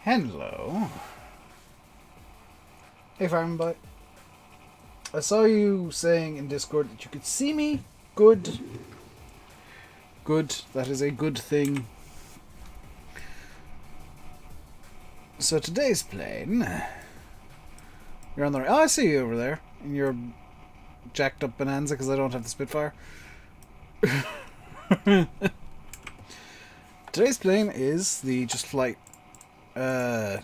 Hello. Hey, Farmboy. I saw you saying in Discord that you could see me. Good. Good. That is a good thing. So today's plane. You're on the right. Oh, I see you over there. In your jacked up Bonanza because I don't have the Spitfire. Today's plane is the Just Flight Arrow.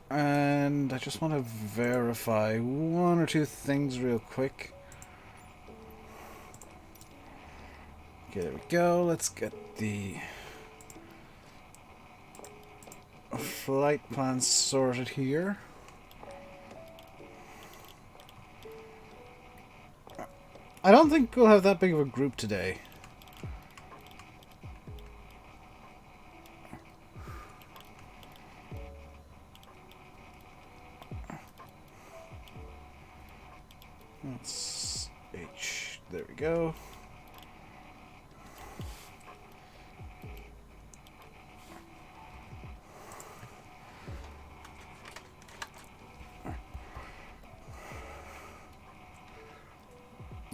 And I just want to verify one or two things real quick. Okay, there we go. Let's get the flight plan sorted here. I don't think we'll have that big of a group today. That's H. There we go.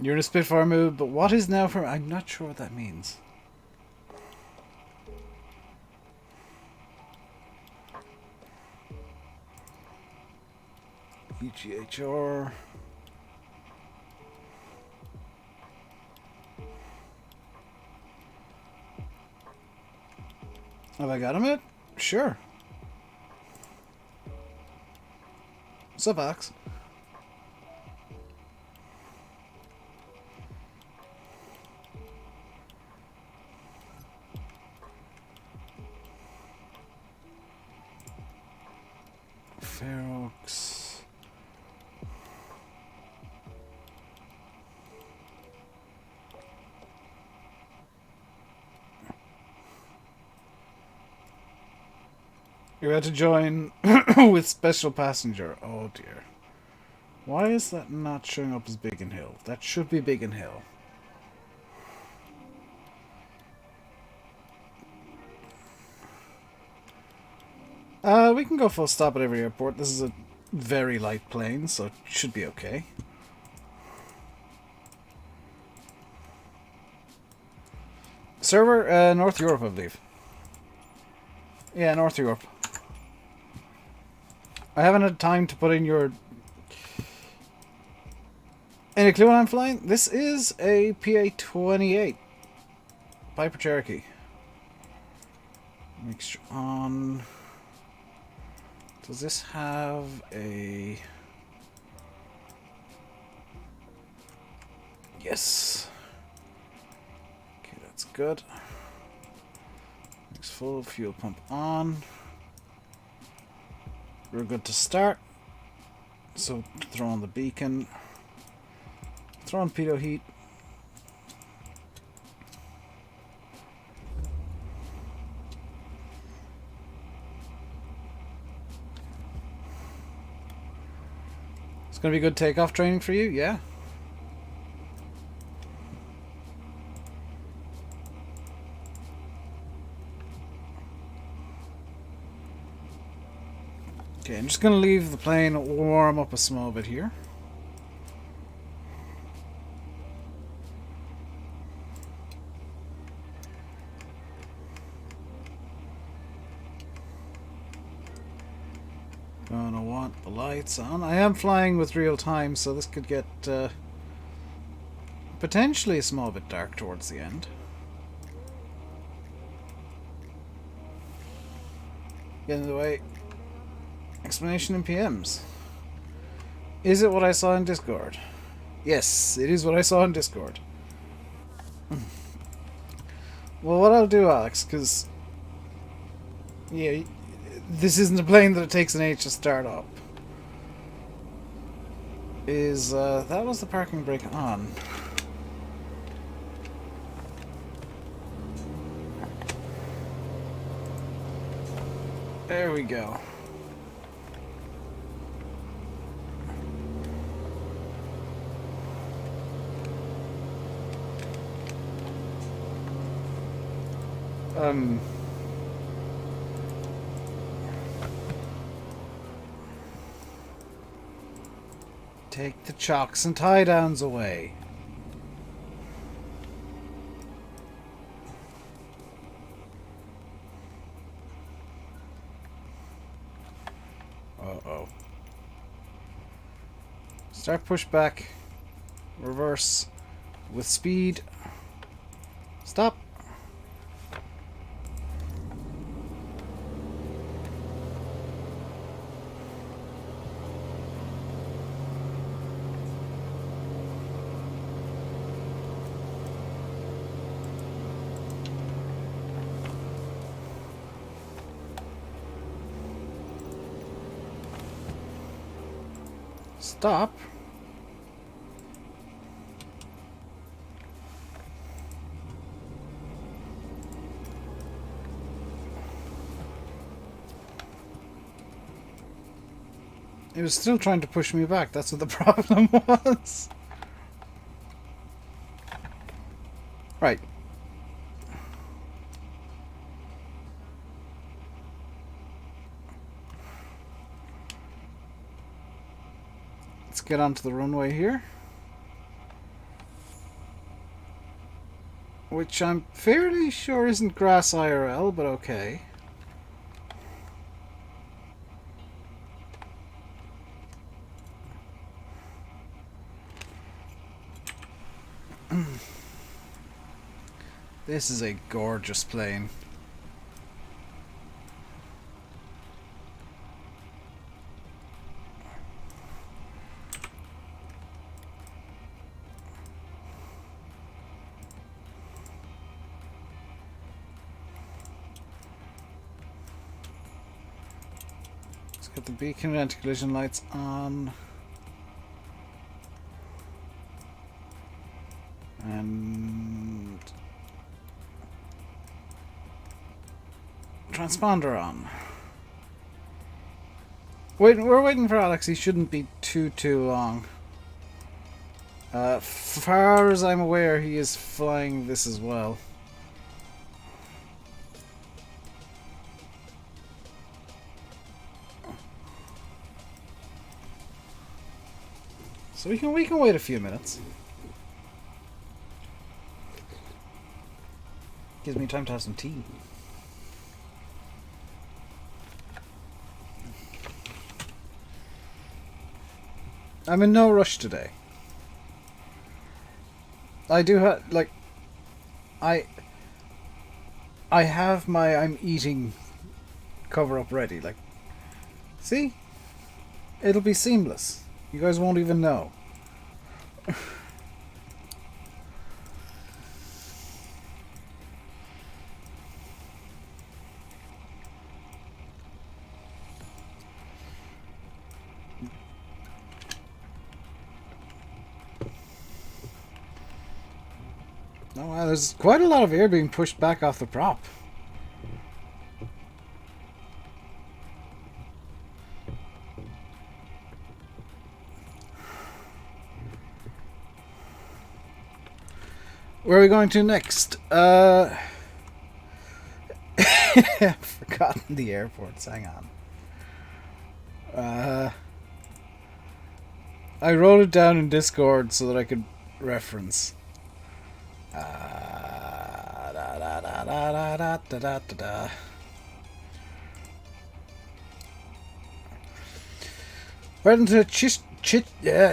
You're in a Spitfire mood, but what is now for... I'm not sure what that means. EGHR. Have I got him yet? Sure. What's up, Alex? Fair Oaks. You're about to join with special passenger. Oh dear. Why is that not showing up as Biggin Hill? That should be Biggin Hill. We can go full stop at every airport. This is a very light plane, so it should be okay. Server, North Europe, I believe. Yeah, North Europe. I haven't had time to put in your... Any clue what I'm flying? This is a PA-28 Piper Cherokee. Mixture on... Does this have a... Yes. Okay, that's good. Next full fuel pump on. We're good to start. So throw on the beacon. Throw on pitot heat. It's going to be good takeoff training for you, yeah. Okay, I'm just going to leave the plane warm up a small bit here. Gonna want the lights on. I am flying with real time, so this could get potentially a small bit dark towards the end. Get in the way. Explanation in PMs. Is it what I saw in Discord? Yes, it is what I saw in Discord. Well, what I'll do, Alex, because... Yeah, this isn't a plane that it takes an age to start up. Is, that was the parking brake on. There we go. Take the chocks and tie downs away. Uh-oh. Start push back. Reverse. With speed. Stop. Stop. It was still trying to push me back. That's what the problem was. Right. Let's get onto the runway here. Which I'm fairly sure isn't grass IRL, but okay. This is a gorgeous plane. Let's get the beacon and anti-collision lights on. And transponder on. We're waiting for Alex. He shouldn't be too long. Far as I'm aware, he is flying this as well. So we can wait a few minutes. Gives me time to have some tea. I'm in no rush today. I do have, like, I have my I'm eating cover up ready. Like, see? It'll be seamless. You guys won't even know. Oh wow, there's quite a lot of air being pushed back off the prop. Where are we going to next? I've forgotten the airports. Hang on. I wrote it down in Discord so that I could reference. Right into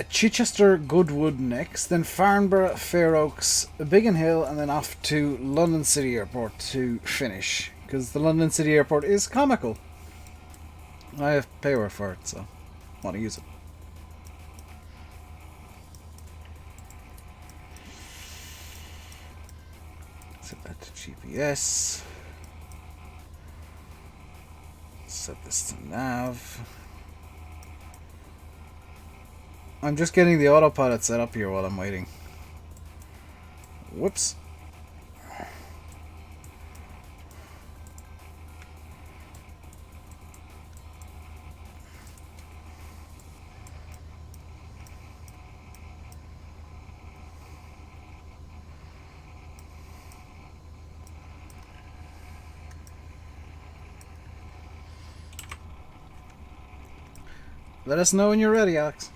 Chichester Goodwood next, then Farnborough, Fair Oaks, Biggin Hill, and then off to London City Airport to finish. Because the London City Airport is comical. I have payware for it, so I want to use it. Set that to GPS. Set this to nav. I'm just getting the autopilot set up here while I'm waiting. Whoops. Let us know when you're ready, Alex.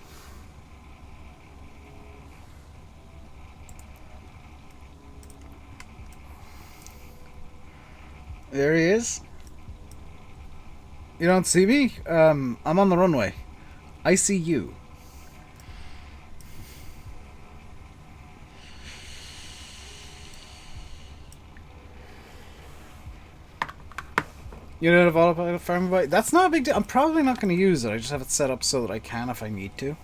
There he is. You don't see me? I'm on the runway. I see you. You don't have autopilot farm bike? That's not a big deal. I'm probably not going to use it. I just have it set up so that I can if I need to.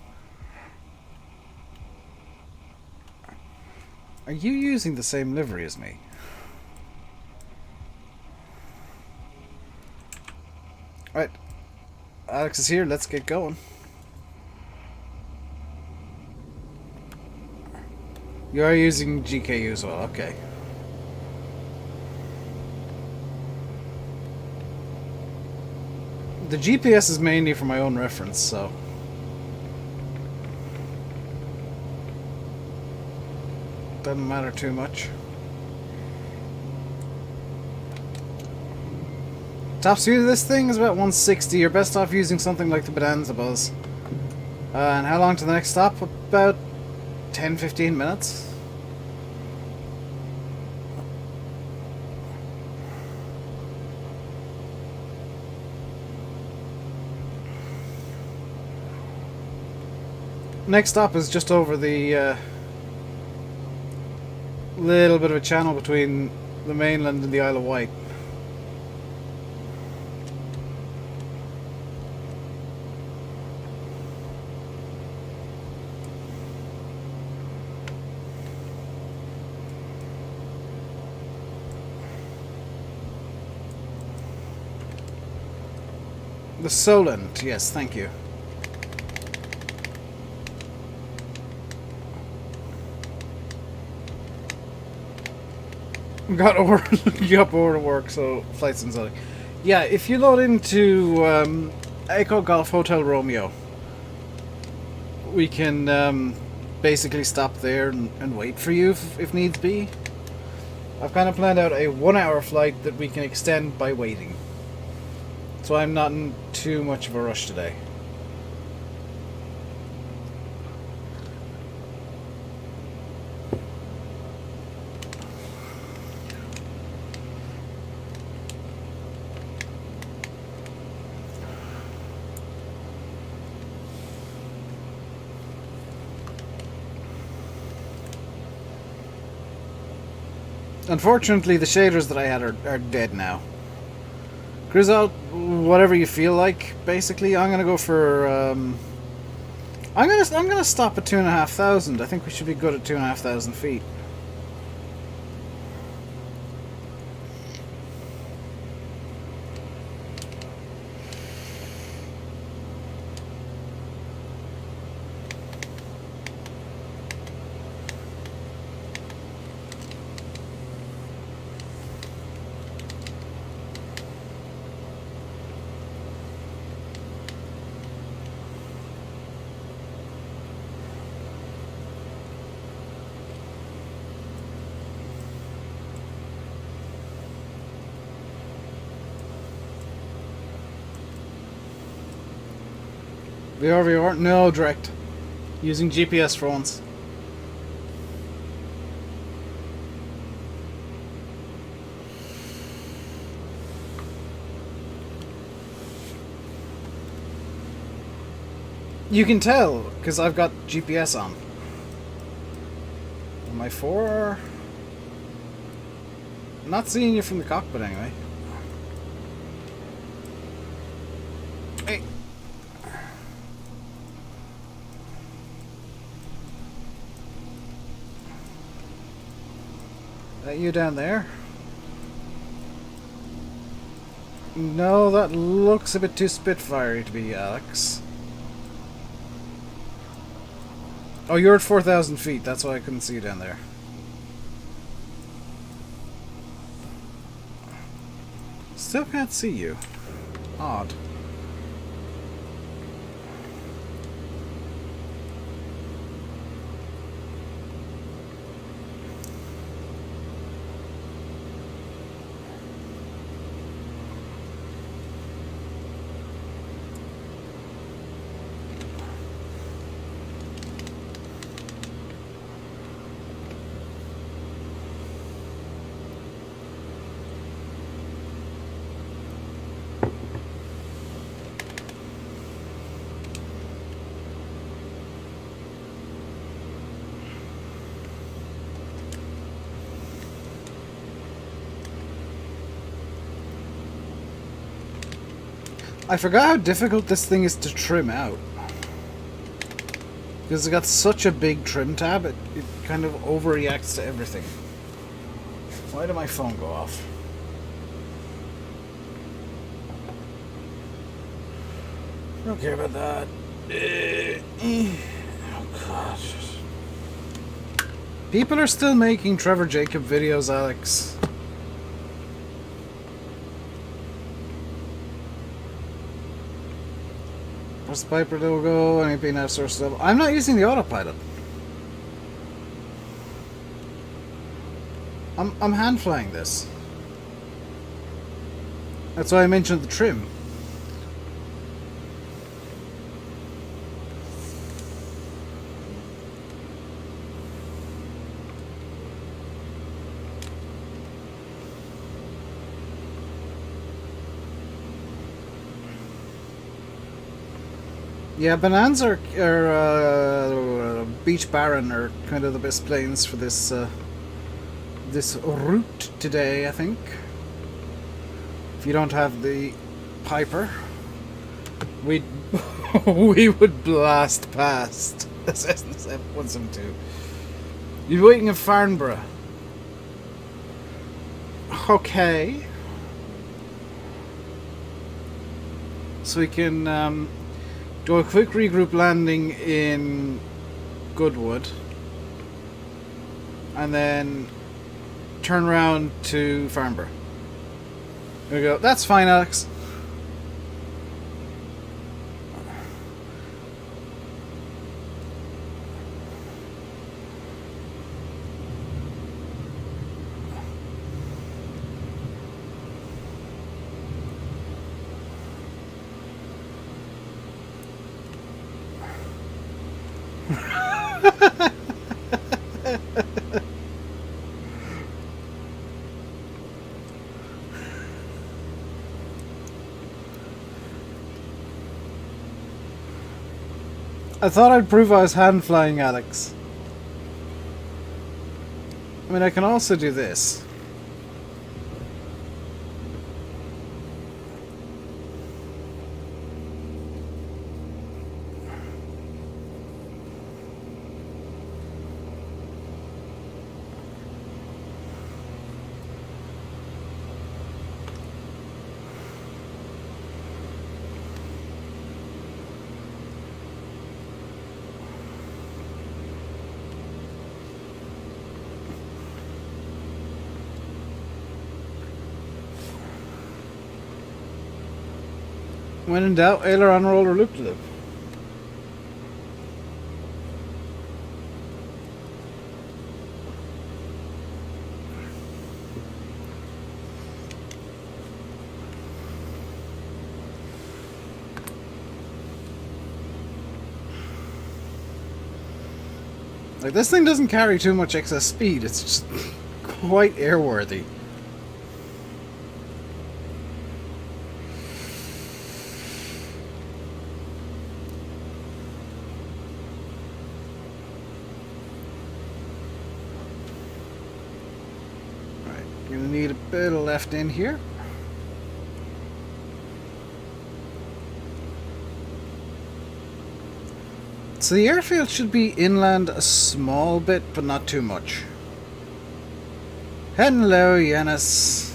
Are you using the same livery as me? Right. Alex is here. Let's get going. You are using GKU as well. Okay. The GPS is mainly for my own reference, so... doesn't matter too much. Top speed of this thing is about 160. You're best off using something like the Bonanza Buzz. And how long to the next stop? About 10-15 minutes. Next stop is just over the little bit of a channel between the mainland and the Isle of Wight. The Solent, yes, thank you. Got order to work, so flights and something. Yeah, if you load into Echo Golf Hotel Romeo, we can basically stop there and wait for you if needs be. I've kind of planned out a 1-hour flight that we can extend by waiting. So I'm not in too much of a rush today. Unfortunately, the shaders that I had are dead now. Cruise out whatever you feel like. Basically, I'm gonna go for. I'm gonna stop at 2,500. I think we should be good at 2,500 feet. VOD? No, direct. Using GPS for once. You can tell, because I've got GPS on. Am I 4? I'm not seeing you from the cockpit anyway. Hey. That you down there? No, that looks a bit too Spitfire-y to be Alex. Oh, you're at 4,000 feet. That's why I couldn't see you down there. Still can't see you. Odd. I forgot how difficult this thing is to trim out. Because it's got such a big trim tab, it kind of overreacts to everything. Why did my phone go off? I don't care about that. Oh god. People are still making Trevor Jacob videos, Alex. What's the Piper logo? Anything that sort of stuff? I'm not using the autopilot. I'm hand flying this. That's why I mentioned the trim. Yeah, Bonanza or Beach Baron are kind of the best planes for this this route today, I think. If you don't have the Piper, we would blast past Cessna 172. You're waiting in Farnborough. Okay. So we can do a quick regroup landing in Goodwood and then turn around to Farnborough. There we go. That's fine, Alex. I thought I'd prove I was hand flying, Alex. I mean, I can also do this. When in doubt, aileron roll or loop to loop. Like, this thing doesn't carry too much excess speed, it's just quite airworthy. Gonna need a bit of left in here. So the airfield should be inland a small bit, but not too much. Hello, Yanis.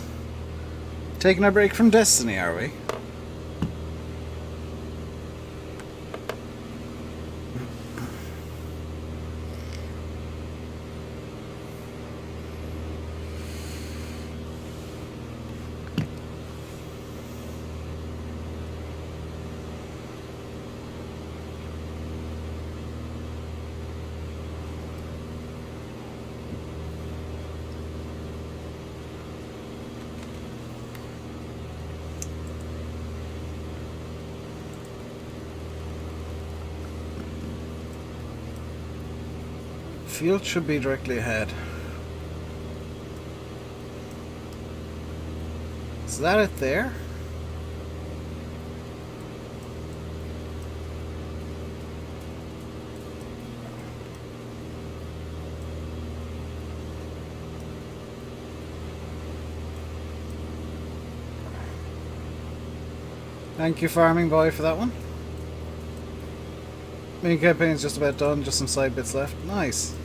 Taking a break from Destiny, are we? Field should be directly ahead. Is that it there? Thank you, Farming Boy, for that one. Main campaign's just about done, just some side bits left. Nice.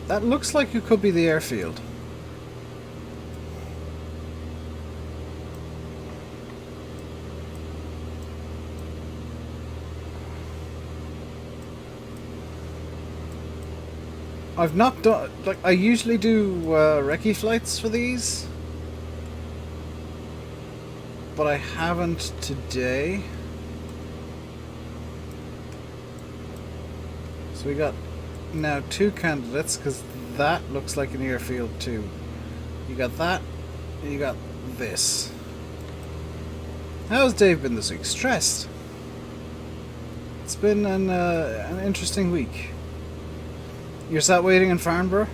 That looks like it could be the airfield. I've not done... like, I usually do recce flights for these. But I haven't today. So we got now 2 candidates, because that looks like an airfield too. You got that, and you got this. How's Dave been this week? Stressed. It's been an interesting week. You're sat waiting in Farnborough?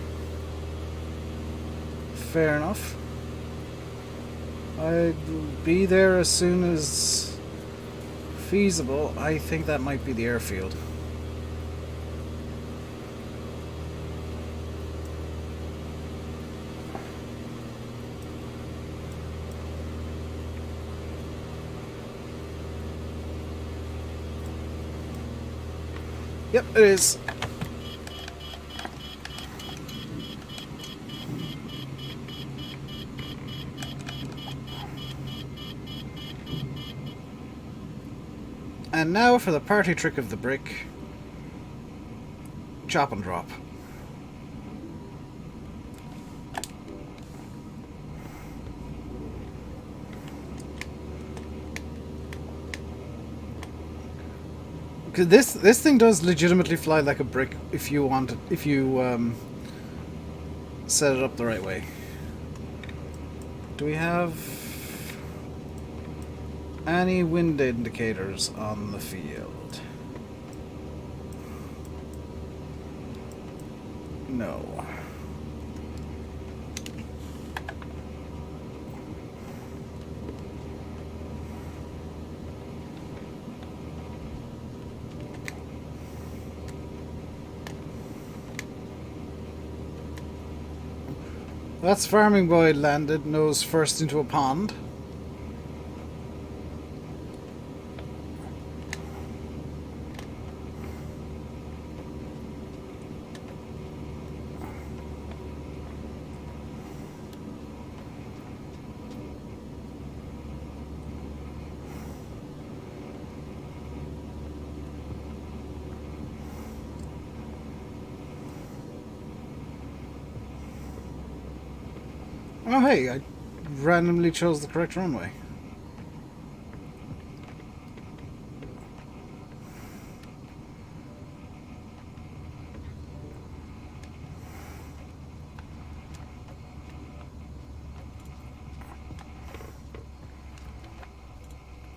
Fair enough. I'd be there as soon as feasible. I think that might be the airfield. Yep, it is. And now for the party trick of the brick. Chop and drop. Because this thing does legitimately fly like a brick if you want it, if you set it up the right way. Do we have any wind indicators on the field? No. That's Farming Boy landed nose first into a pond. Oh hey, I randomly chose the correct runway.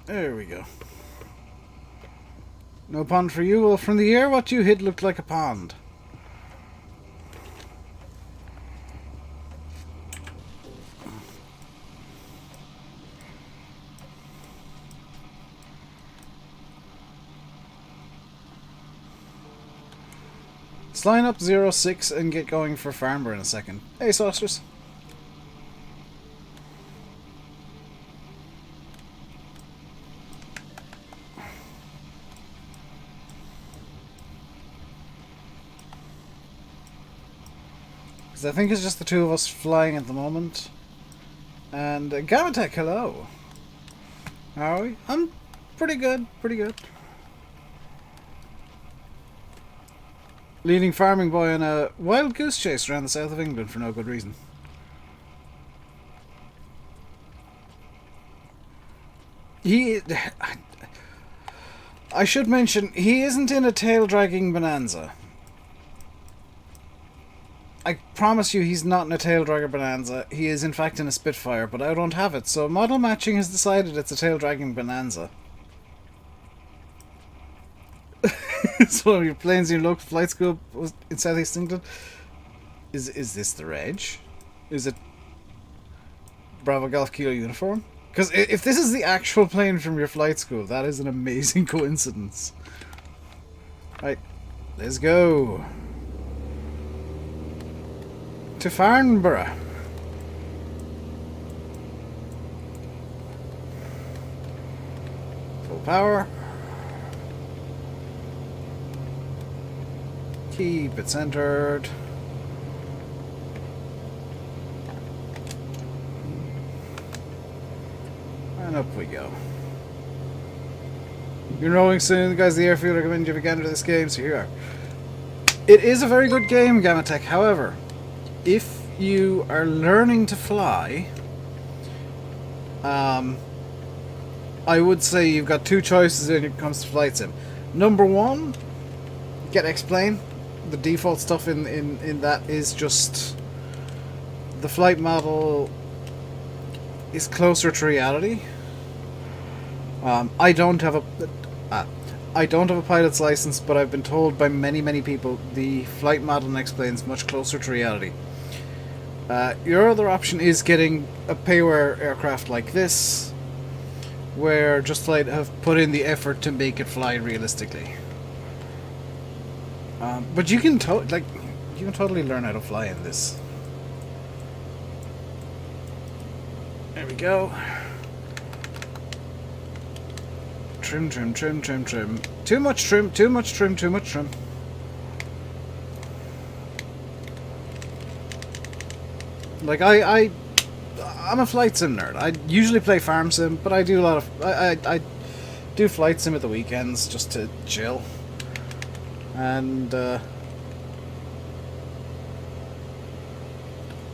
There we go. No pond for you. Well, from the air, what you hit looked like a pond. Let's line up 06 and get going for Farnborough in a second. Hey, Saucers. Because I think it's just the two of us flying at the moment. And Gamatech, hello. How are we? I'm pretty good, pretty good. Leading Farming Boy on a wild goose chase around the south of England for no good reason. I should mention, he isn't in a tail-dragging bonanza. I promise you he's not in a tail-dragger bonanza. He is in fact in a Spitfire, but I don't have it, so model matching has decided it's a tail-dragging bonanza. So your planes in your local flight school in Southeast England. Is this the reg? Is it Bravo Golf Kilo uniform? Because if this is the actual plane from your flight school, that is an amazing coincidence. Right, let's go to Farnborough. full power. Keep it centered. And up we go. You're knowing soon, guys. The airfield recommend you again to this game, so here you are. It is a very good game, Gamatech. However, if you are learning to fly, I would say you've got two choices when it comes to flight sim. Number one, get X-Plane. The default stuff in that is just the flight model is closer to reality. I don't have a pilot's license, but I've been told by many people the flight model in X-Plane is much closer to reality. Your other option is getting a payware aircraft like this, where Just Flight have put in the effort to make it fly realistically. But you can totally learn how to fly in this. There we go. Trim. Too much trim. Like I'm a flight sim nerd. I usually play farm sim, but I do a lot of I do flight sim at the weekends just to chill. And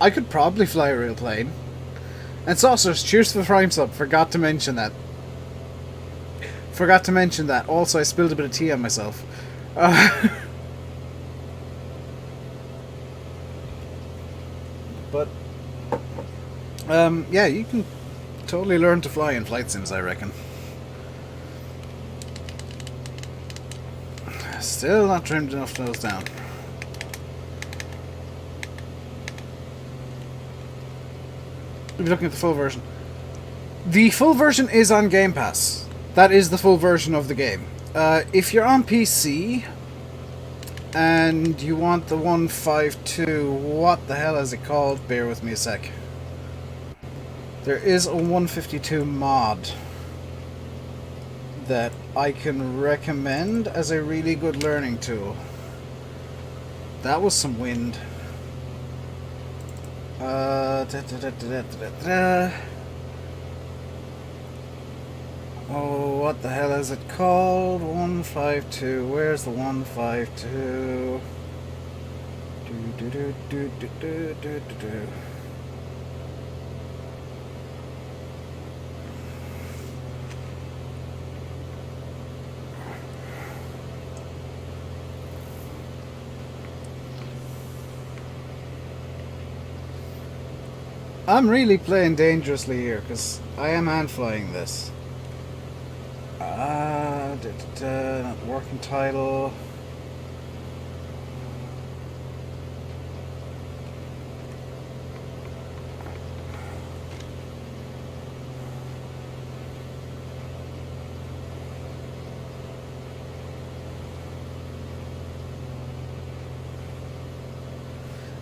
I could probably fly a real plane. And Saucers, cheers for the Prime sub. Forgot to mention that. Also, I spilled a bit of tea on myself. But yeah, you can totally learn to fly in flight sims, I reckon. Still not trimmed enough to nose down. We'll be looking at the full version. The full version is on Game Pass. That is the full version of the game. If you're on PC and you want the 152, what the hell is it called? Bear with me a sec. There is a 152 mod that I can recommend as a really good learning tool. That was some wind. Oh, what the hell is it called? 152. Where's the 152? I'm really playing dangerously here because I am hand flying this. Not working title.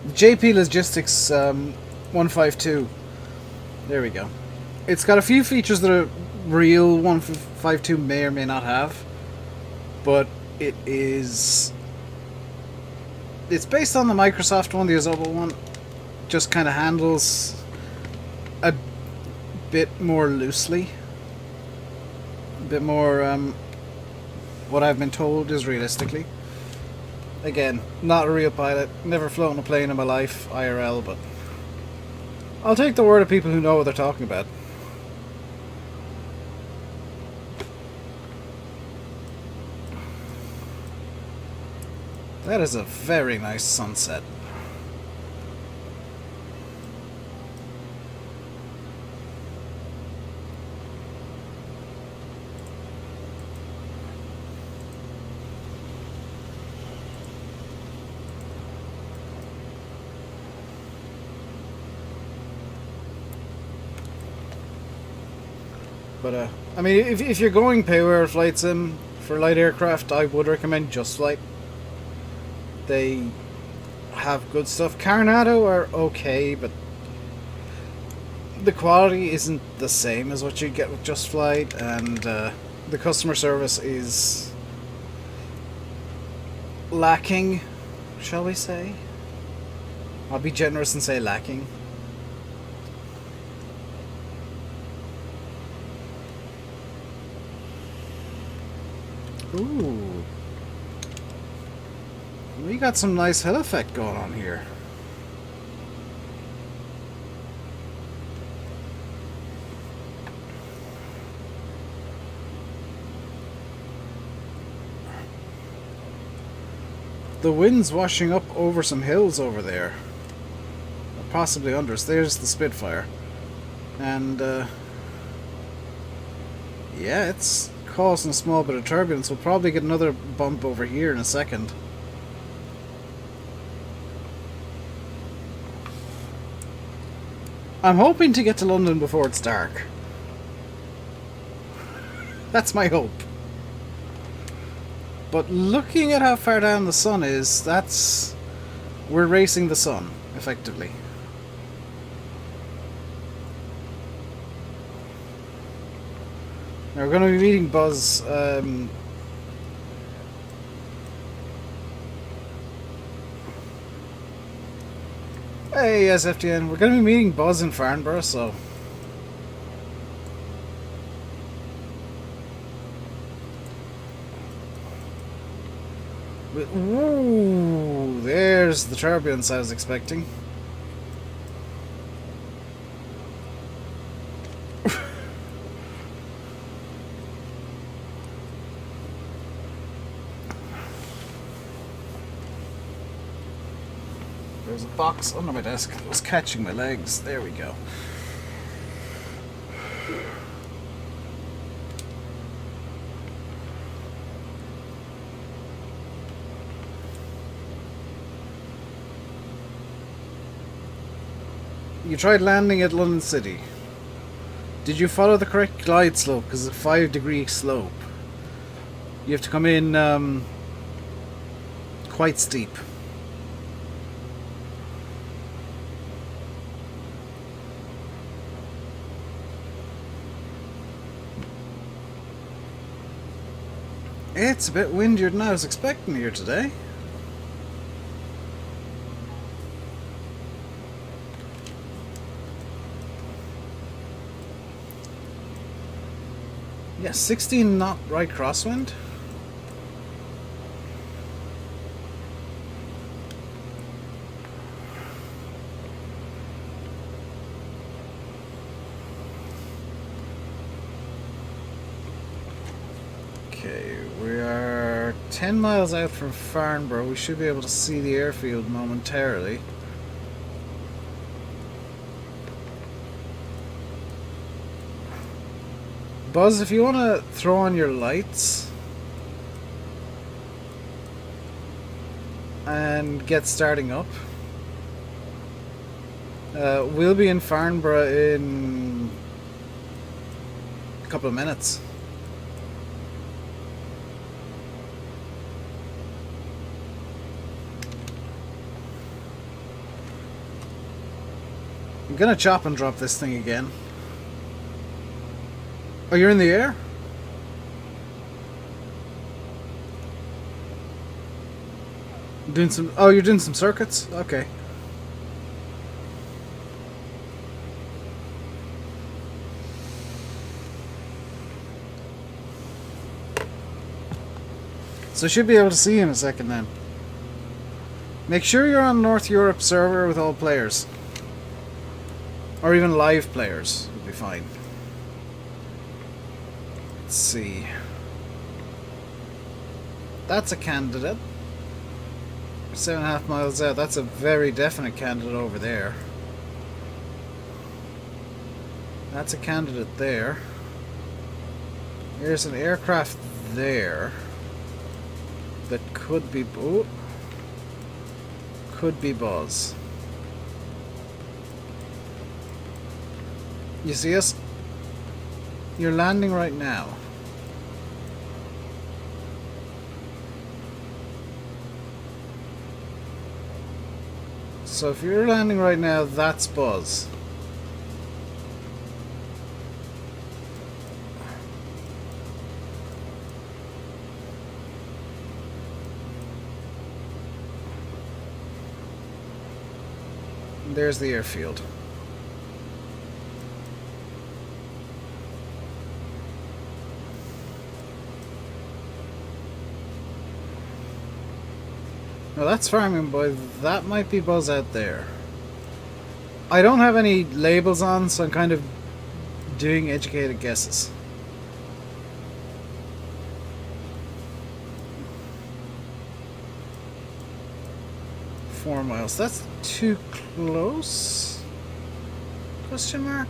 JP Logistics 152. There we go. It's got a few features that a real 152 may or may not have, but it's based on the Microsoft one, the Azobo one. Just kind of handles a bit more loosely, a bit more what I've been told is realistically. Again, not a real pilot, never flown a plane in my life, IRL, but I'll take the word of people who know what they're talking about. That is a very nice sunset. But I mean, if you're going payware flight sim for light aircraft, I would recommend Just Flight. They have good stuff. Carnado are okay, but the quality isn't the same as what you get with Just Flight, and the the customer service is lacking, shall we say? I'll be generous and say lacking. Ooh. We got some nice hill effect going on here. The wind's washing up over some hills over there. Or possibly under us. There's the Spitfire. And, yeah, it's causing a small bit of turbulence. We'll probably get another bump over here in a second. I'm hoping to get to London before it's dark. That's my hope. But looking at how far down the sun is, we're racing the sun, effectively. Now we're going to be meeting Buzz. Hey, SFTN. We're going to be meeting Buzz in Farnborough, so... Ooh, there's the turbulence I was expecting. There's a box under my desk that was catching my legs. There we go. You tried landing at London City. Did you follow the correct glide slope? Because it's a 5-degree slope. You have to come in quite steep. It's a bit windier than I was expecting here today. Yeah, 16 knot right crosswind. Okay, we are 10 miles out from Farnborough. We should be able to see the airfield momentarily. Buzz, if you want to throw on your lights and get starting up, we'll be in Farnborough in a couple of minutes. I'm gonna chop and drop this thing again. Oh, you're in the air? Doing some... Oh, you're doing some circuits? Okay. So I should be able to see you in a second then. Make sure you're on North Europe server with all players. Or even live players would be fine. Let's see. That's a candidate. 7.5 miles out. That's a very definite candidate over there. That's a candidate there. There's an aircraft there that could be... Oh, could be Buzz. You see us? You're landing right now. So if you're landing right now, that's Buzz. There's the airfield. Well, that's Farming Boy. That might be Buzz out there. I don't have any labels on, so I'm kind of doing educated guesses. .4 miles. That's too close? Question mark?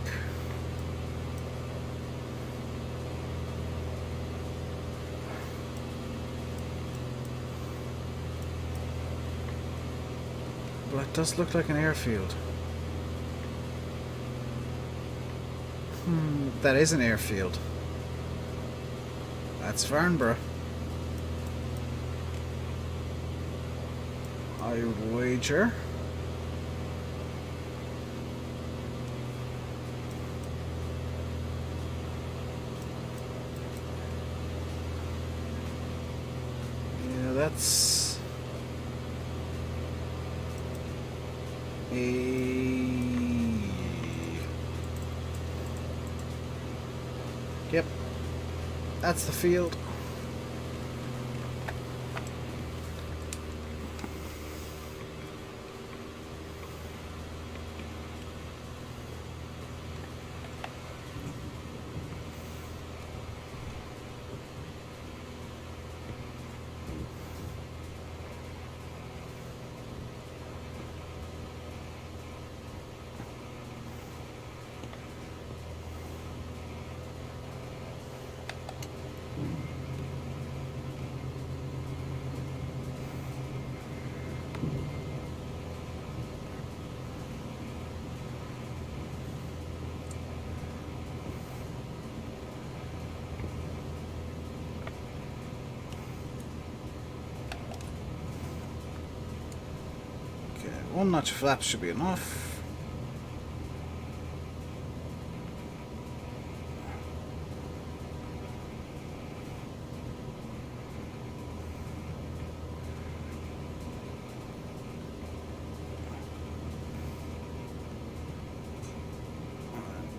Well, it does look like an airfield. That is an airfield. That's Farnborough. I would wager. Yeah, that's Yep. That's the field. One notch of flaps should be enough.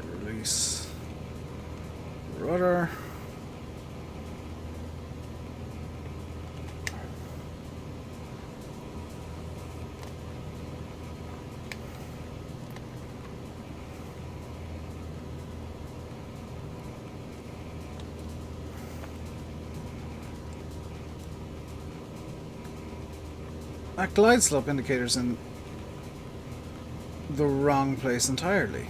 And release rudder. That glide slope indicator's in the wrong place entirely.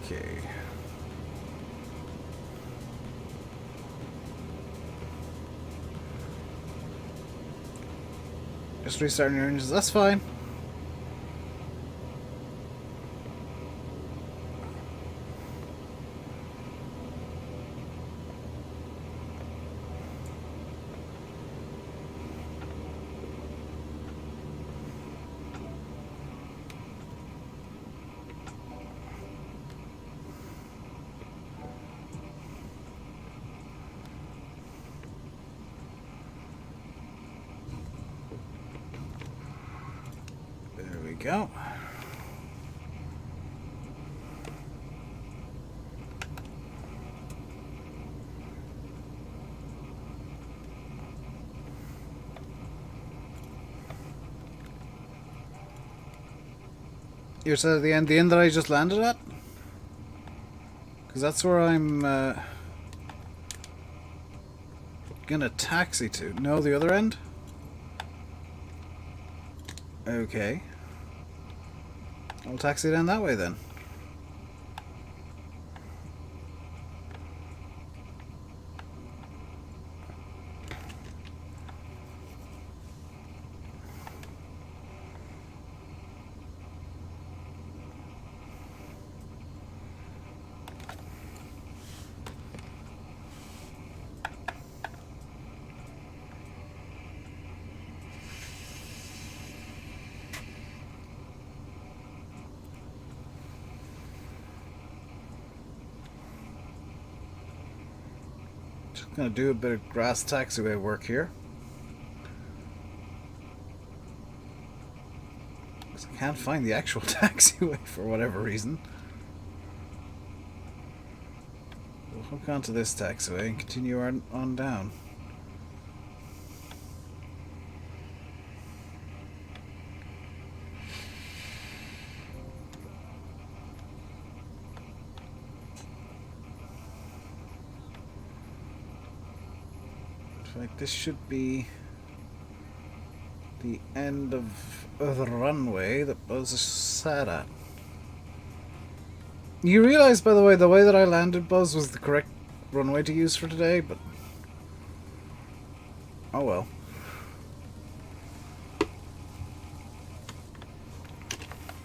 Okay. Just restarting your engines, that's fine. Go. You're at the end that I just landed at? Because that's where I'm gonna taxi to. No, the other end? Okay. I'll taxi down that way then. Gonna do a bit of grass taxiway work here. can't find the actual taxiway for whatever reason. We'll hook onto this taxiway and continue on down. Like this should be the end of the runway that Buzz sat at. You realise, by the way that I landed, Buzz, was the correct runway to use for today, but... oh well.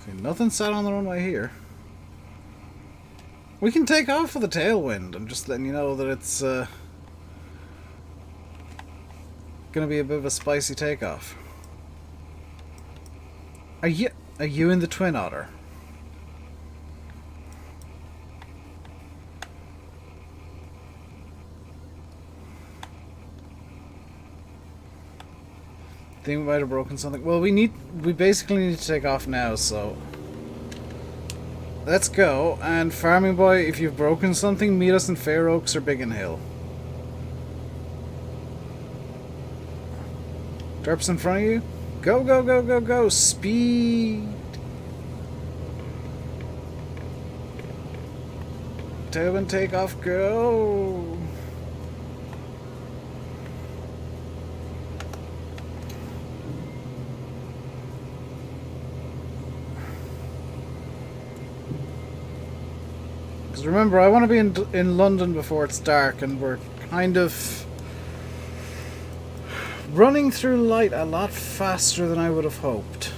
Okay, nothing sat on the runway here. We can take off with a tailwind. I'm just letting you know that it's gonna be a bit of a spicy takeoff. Are you in the Twin Otter? Think we might have broken something. Well, we basically need to take off now, so let's go. And Farming Boy, if you've broken something, meet us in Fair Oaks or Biggin Hill. Derp's in front of you. Go, go, go, go, go. Speed. Tailwind takeoff, go. Because remember, I want to be in London before it's dark, and we're kind of running through light a lot faster than I would have hoped.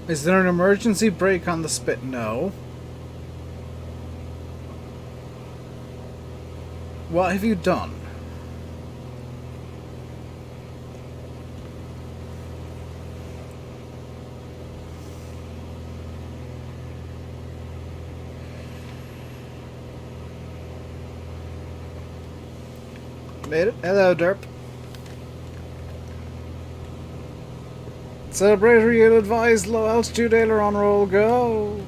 Is there an emergency brake on the spit? No. What have you done? Made it. Hello, Derp. Celebrator, you'll advise low altitude aileron roll, go!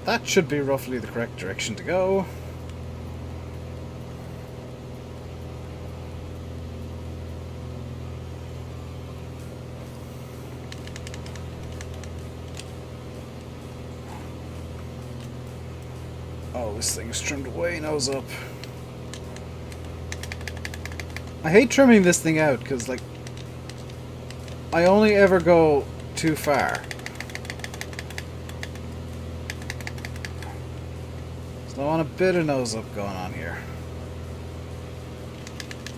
That should be roughly the correct direction to go. Oh, this thing's trimmed way nose up. I hate trimming this thing out because, like, I only ever go too far. So I want a bit of nose up going on here.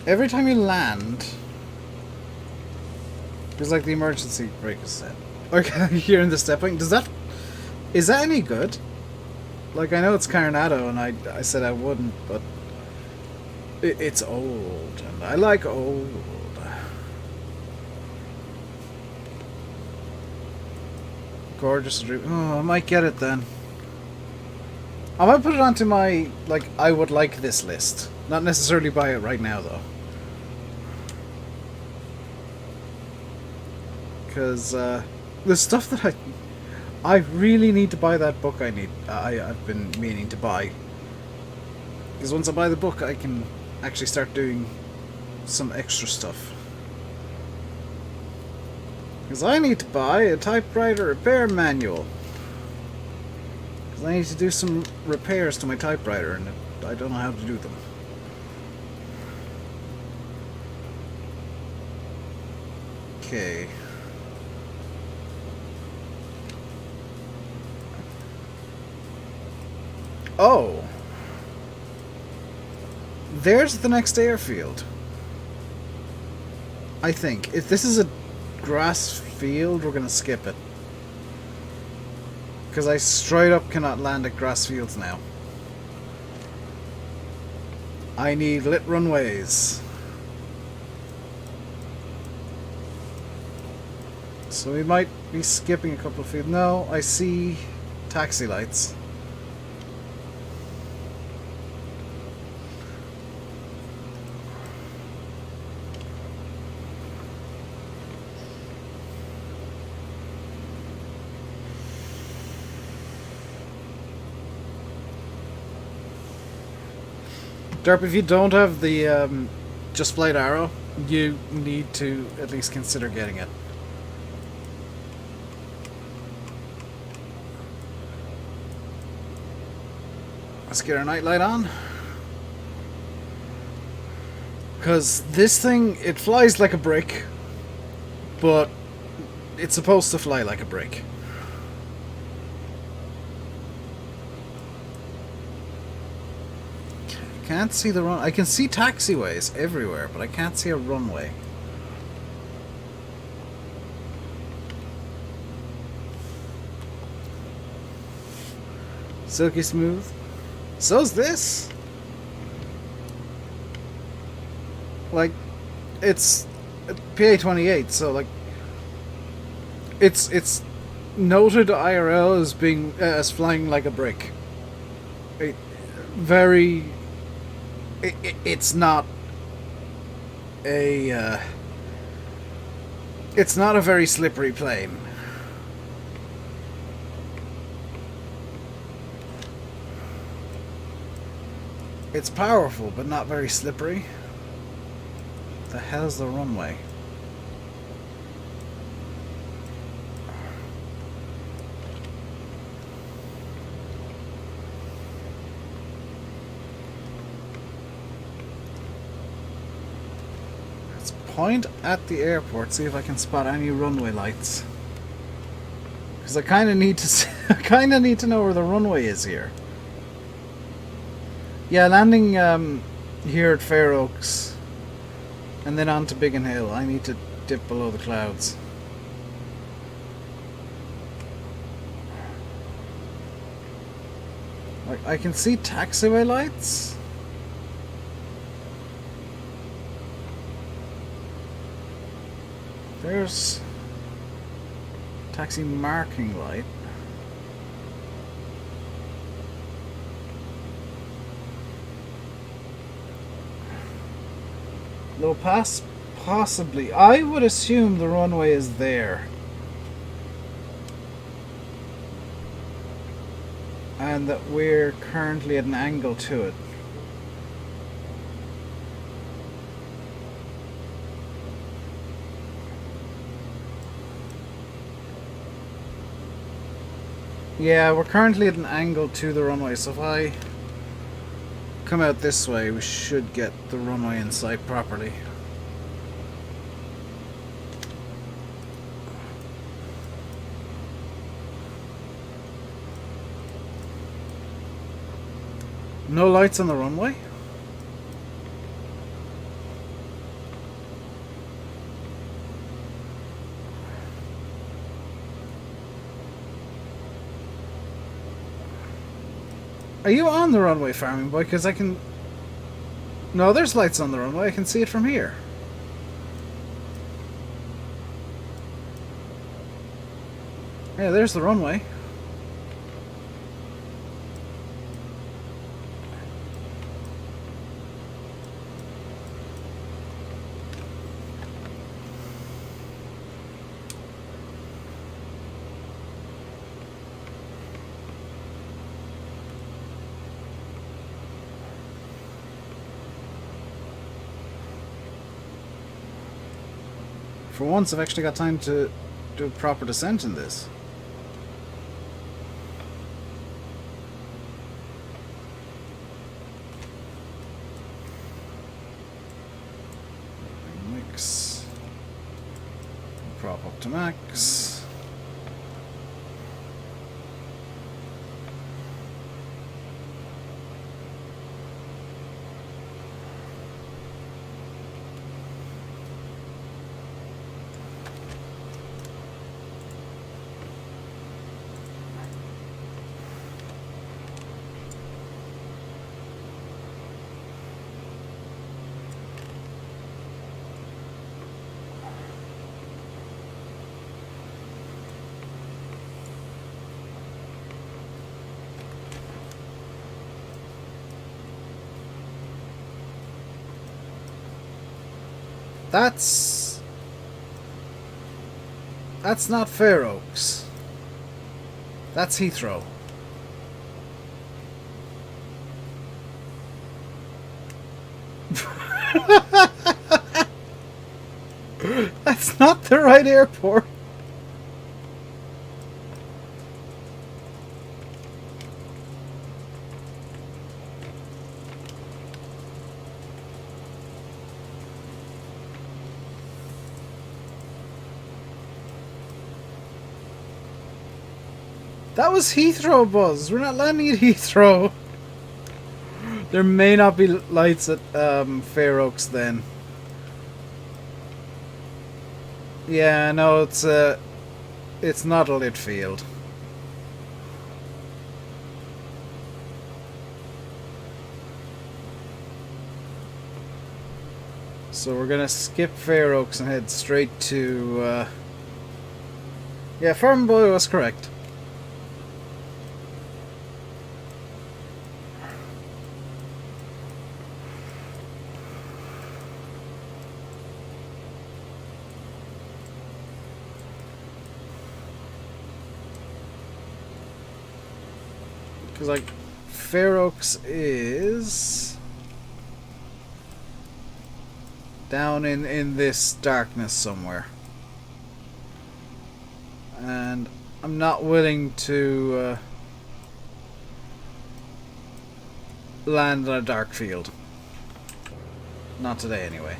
Every time you land, there's like the emergency brake is set. Okay, here in the step point. Is that any good? Like, I know it's Coronado, and I said I wouldn't, but it's old, and I like old. Gorgeous dream. Oh, I might get it then. I might put it onto my, like, I would like this list. Not necessarily buy it right now, though. Because, the stuff that I really need to buy that book I've been meaning to buy. Because once I buy the book, I can actually start doing some extra stuff. Because I need to buy a typewriter repair manual. Because I need to do some repairs to my typewriter, and I don't know how to do them. Okay. Oh! There's the next airfield. I think. If this is a grass field, we're gonna skip it. Because I straight up cannot land at grass fields now. I need lit runways. So we might be skipping a couple of fields. No, I see taxi lights. Derp, if you don't have the Just Flight Arrow, you need to at least consider getting it. Let's get our nightlight on. Because this thing, it flies like a brick, but it's supposed to fly like a brick. Can't see the run. I can see taxiways everywhere, but I can't see a runway. Silky smooth. So's this. Like, it's PA-28, so like, it's noted IRL as being as flying like a brick. It's not a it's not a very slippery plane. It's powerful, but not very slippery. The hell's the runway? Let's point at the airport, see if I can spot any runway lights. Because I kind of need to, I kind of need to know where the runway is here. Yeah, landing here at Fair Oaks and then on to Biggin Hill. I need to dip below the clouds. Like, I can see taxiway lights. There's taxi marking light. Low pass, possibly. I would assume the runway is there. And that we're currently at an angle to it. Yeah, we're currently at an angle to the runway, so if I come out this way, we should get the runway in sight properly. No lights on the runway? Are you on the runway, Farming Boy? Because I can... No, there's lights on the runway. I can see it from here. Yeah, there's the runway. For once, I've actually got time to do a proper descent in this. Mix. Prop up to max. That's not Fair Oaks. That's Heathrow. That's not the right airport. That was Heathrow, Buzz. We're not landing at Heathrow. There may not be lights at Fair Oaks then. Yeah, no, it's not a lit field. So we're gonna skip Fair Oaks and head straight to yeah, Farm Boy was correct. Because, like, Fair Oaks is down in this darkness somewhere. And I'm not willing to land on a dark field. Not today, anyway.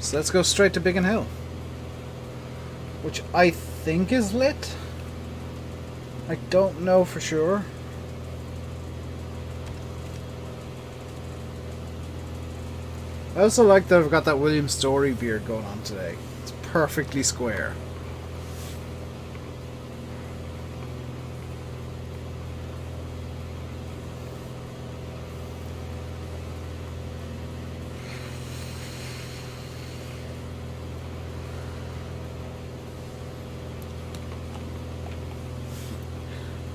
So let's go straight to Biggin Hill, which I think is lit. I don't know for sure. I also like that I've got that William Story beard going on today. It's perfectly square.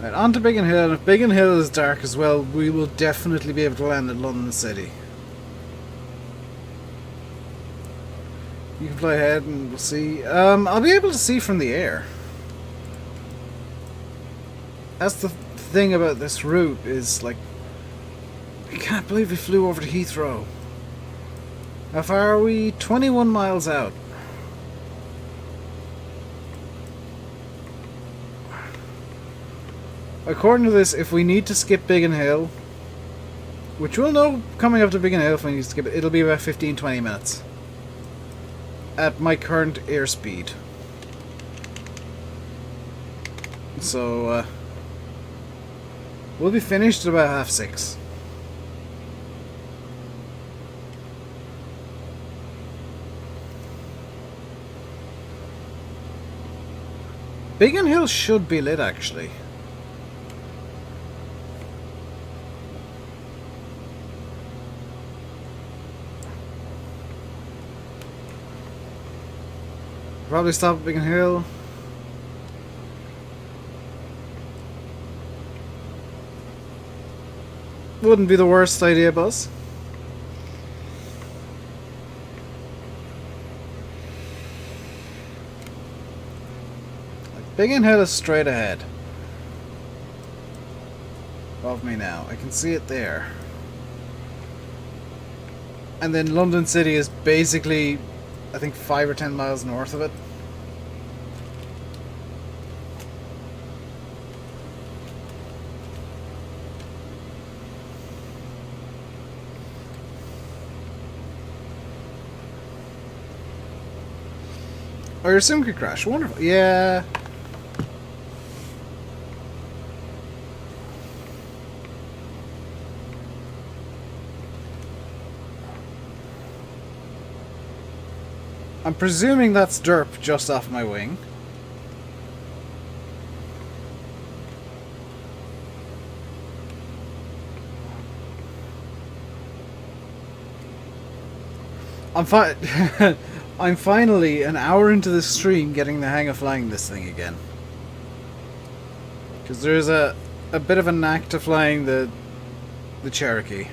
Right, on to Biggin Hill. If Biggin Hill is dark as well, we will definitely be able to land in London City. You can fly ahead and we'll see. I'll be able to see from the air. That's the thing about this route, is like, I can't believe we flew over to Heathrow. How far are we? 21 miles out. According to this, if we need to skip Biggin Hill, which we'll know coming up to Biggin Hill if we need to skip it, it'll be about 15-20 minutes. At my current airspeed. So, we'll be finished at about 6:30. Biggin Hill should be lit, actually. Probably stop at Biggin Hill. Wouldn't be the worst idea, Buzz. Like, Biggin Hill is straight ahead. Above me now. I can see it there. And then London City is basically, I think, 5 or 10 miles north of it. Oh, your sim could crash. Wonderful. Yeah. I'm presuming that's derp just off my wing. I'm fine. I'm finally an hour into the stream getting the hang of flying this thing again. Because there's a bit of a knack to flying the Cherokee.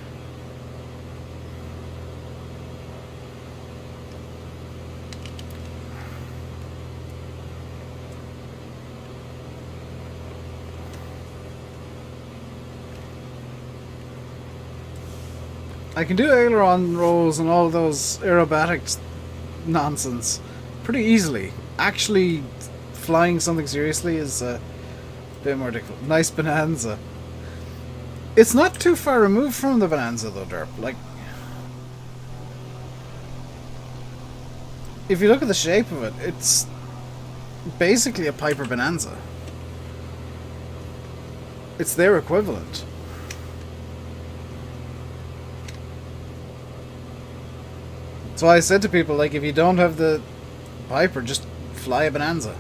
I can do aileron rolls and all those aerobatics nonsense pretty easily. Actually, flying something seriously is a bit more difficult. Nice Bonanza. It's not too far removed from the Bonanza though, Derp. Like, if you look at the shape of it, it's basically a Piper Bonanza. It's their equivalent. So I said to people, like, if you don't have the Piper, just fly a Bonanza.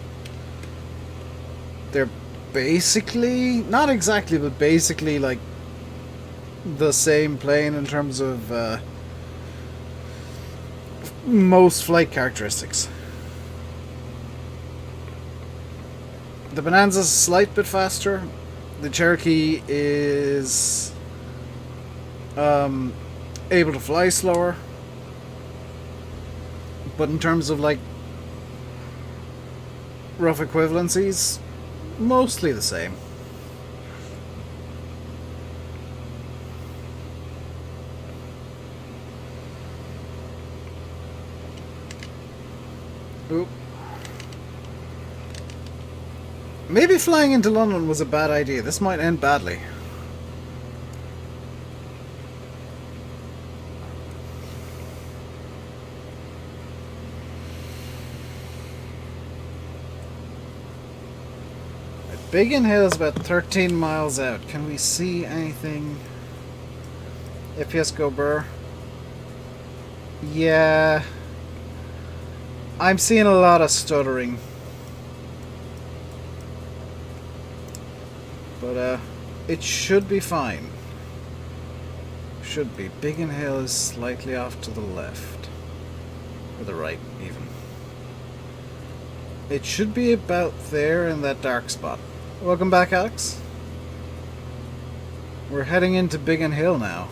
They're basically, not exactly, but basically like the same plane in terms of most flight characteristics. The Bonanza's a slight bit faster. The Cherokee is able to fly slower. But in terms of like rough equivalencies, mostly the same. Oop. Maybe flying into London was a bad idea. This might end badly. Biggin Hill is about 13 miles out. Can we see anything? FPS go burr. Yeah. I'm seeing a lot of stuttering. But it should be fine. Should be. Biggin Hill is slightly off to the left. Or the right, even. It should be about there in that dark spot. Welcome back, Alex. We're heading into Biggin Hill now.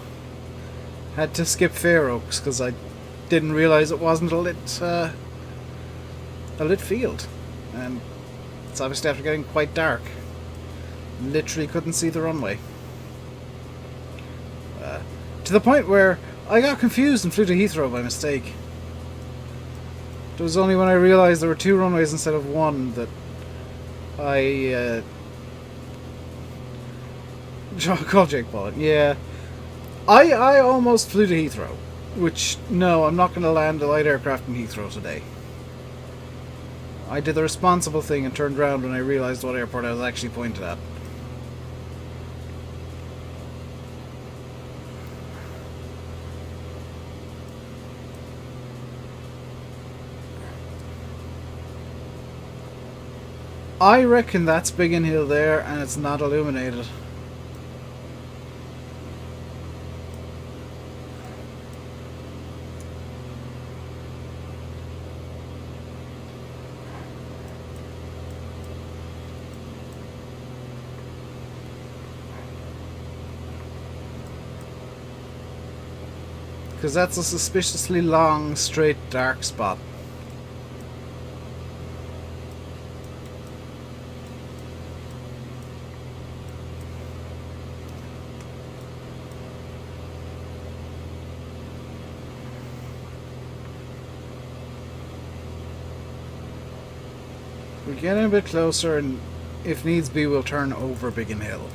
Had to skip Fair Oaks because I didn't realize it wasn't a lit field, and it's obviously after getting quite dark. Literally couldn't see the runway. To the point where I got confused and flew to Heathrow by mistake. It was only when I realized there were 2 runways instead of 1 that I call Jake Pollock. Yeah. I almost flew to Heathrow. Which, no, I'm not going to land a light aircraft in Heathrow today. I did the responsible thing and turned around when I realized what airport I was actually pointed at. I reckon that's Biggin Hill there and it's not illuminated. Because that's a suspiciously long, straight, dark spot. We're getting a bit closer, and if needs be, we'll turn over Biggin Hill.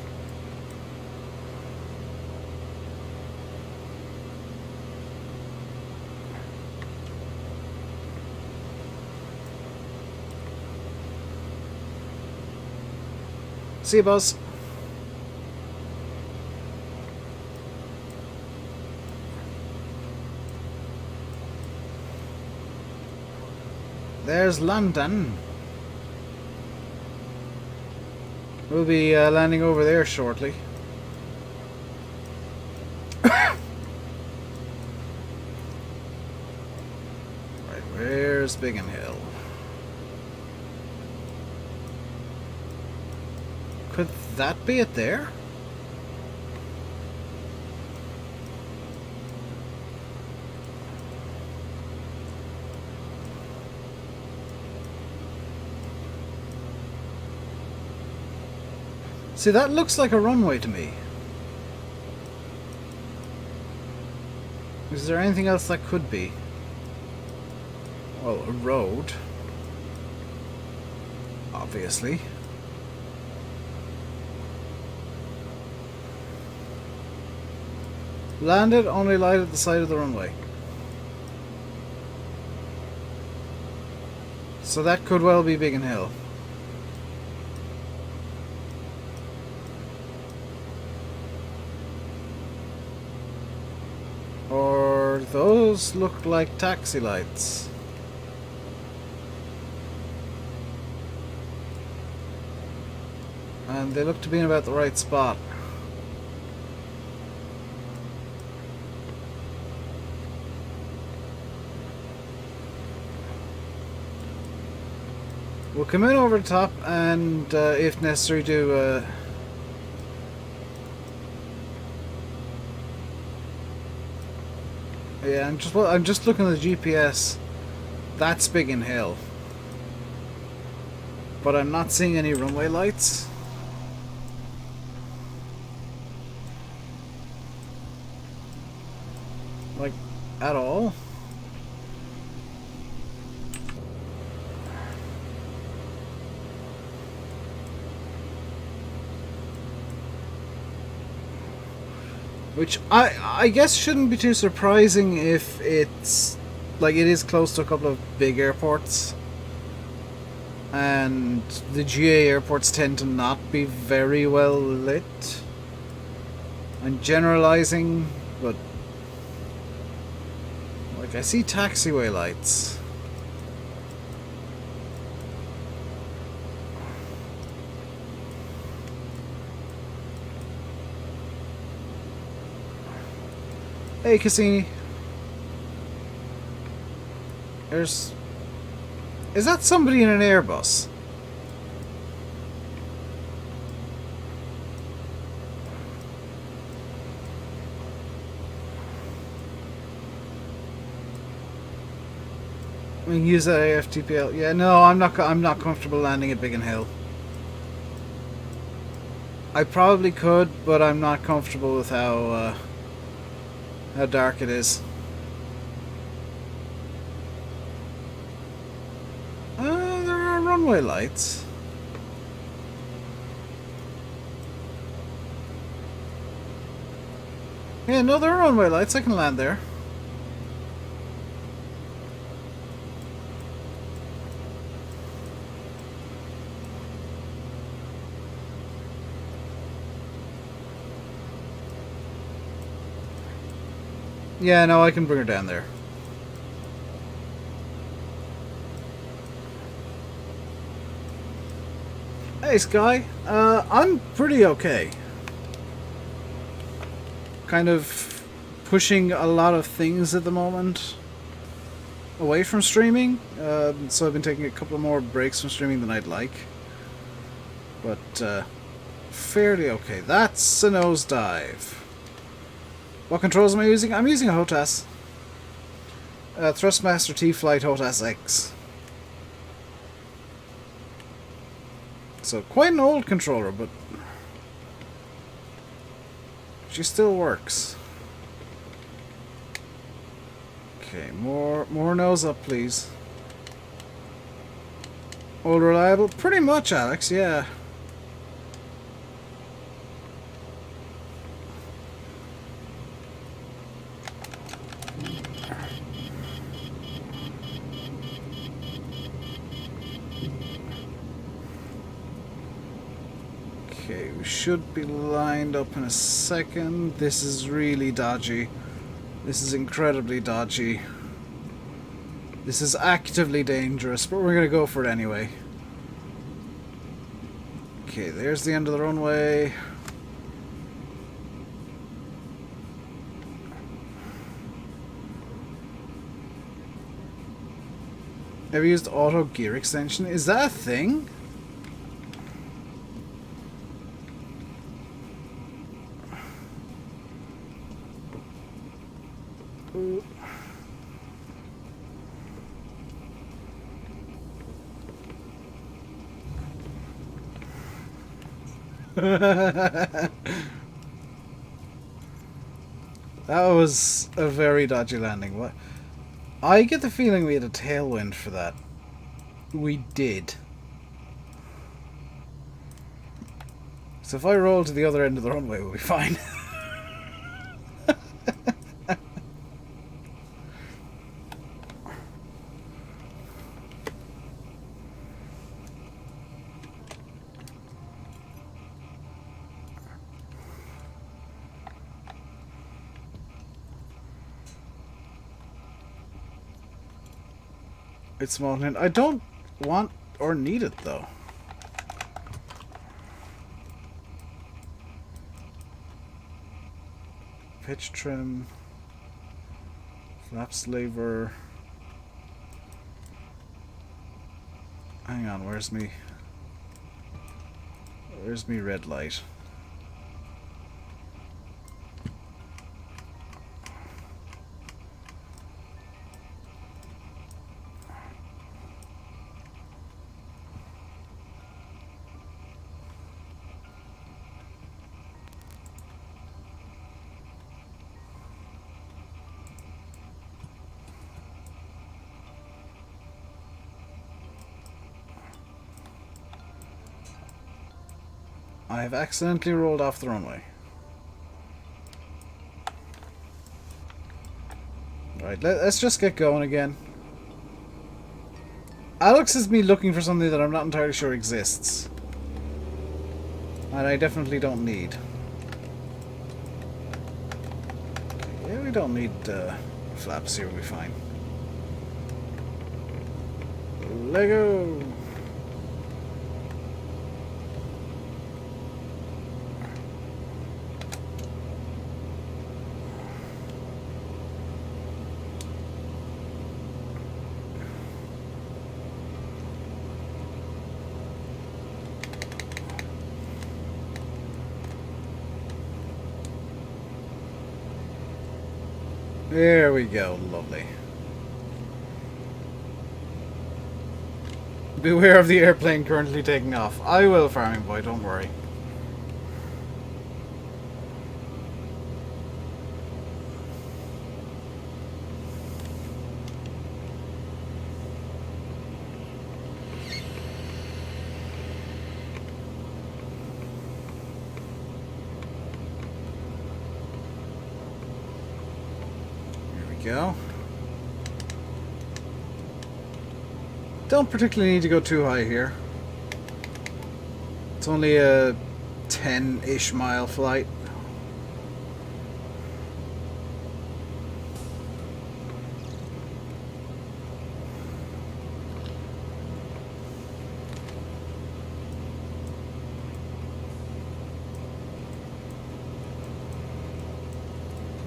See you, boss. There's London. We'll be landing over there shortly. Right, Where's Biggin Hill? Could that be it there? See, that looks like a runway to me. Is there anything else that could be? Well, a road. Obviously. Landed, only light at the side of the runway. So that could well be Biggin Hill. Or those look like taxi lights. And they look to be in about the right spot. We'll come in over the top and, if necessary, do yeah, I'm just looking at the GPS. That's Biggin Hill, but I'm not seeing any runway lights. Like, at all. Which I guess shouldn't be too surprising if it's like it is close to a couple of big airports, and the GA airports tend to not be very well lit. I'm generalizing, but like I see taxiway lights. Hey, Cassini. Is that somebody in an Airbus? I mean, use that AFTPL. Yeah, no, I'm not comfortable landing at Biggin Hill. I probably could, but I'm not comfortable with how dark it is. There are runway lights. Yeah, no, there are runway lights. I can land there. Yeah, no, I can bring her down there. Hey, Sky. I'm pretty okay. Kind of pushing a lot of things at the moment away from streaming. So I've been taking a couple more breaks from streaming than I'd like. But, fairly okay. That's a nosedive. What controls am I using? I'm using a HOTAS. Thrustmaster T-Flight HOTAS X. So quite an old controller, but she still works. Okay, more nose up, please. Old reliable? Pretty much, Alex, yeah. Okay, we should be lined up in a second. This is really dodgy. This is incredibly dodgy. This is actively dangerous, but we're gonna go for it anyway. Okay, there's the end of the runway. Ever used auto gear extension? Is that a thing? That was a very dodgy landing. What? I get the feeling we had a tailwind for that. We did. So if I roll to the other end of the runway, we'll be fine. It's small and I don't want or need it though. Pitch trim, flaps lever. Hang on, where's me red light? I have accidentally rolled off the runway. Right, let's just get going again. Alex is me looking for something that I'm not entirely sure exists. And I definitely don't need. Yeah, we don't need flaps here, we'll be fine. Lego! There we go, lovely. Beware of the airplane currently taking off. I will, farming boy, don't worry. Go. Don't particularly need to go too high here. It's only a 10-ish mile flight.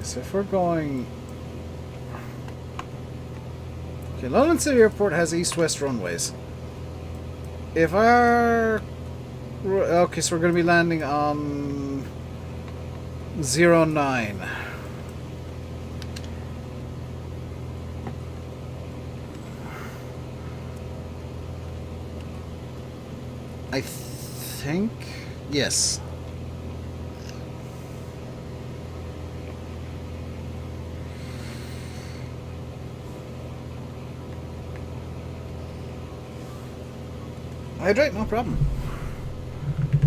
So if we're going... Okay, London City Airport has east-west runways. If our... Okay, so we're going to be landing on 09. I think... Yes. Hydrate, no problem.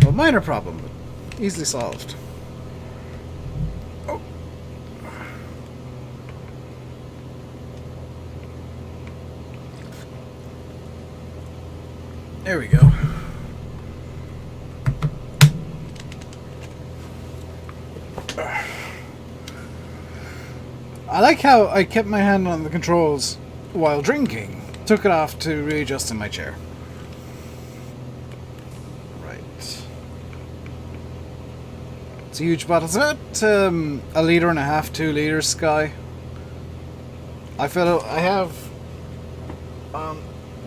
Well, minor problem, but easily solved. Oh. There we go. I like how I kept my hand on the controls while drinking. Took it off to readjust in my chair. It's a huge bottle. It's about 1.5 liters, 2 liters, Sky. I have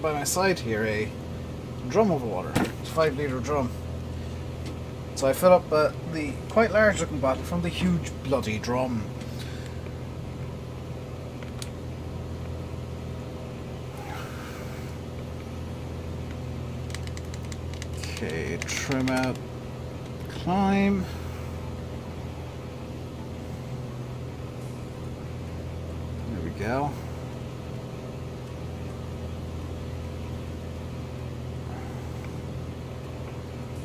by my side here a drum of water. It's a 5-litre drum. So I fill up the quite large looking bottle from the huge bloody drum. Okay, trim out, climb. There we go.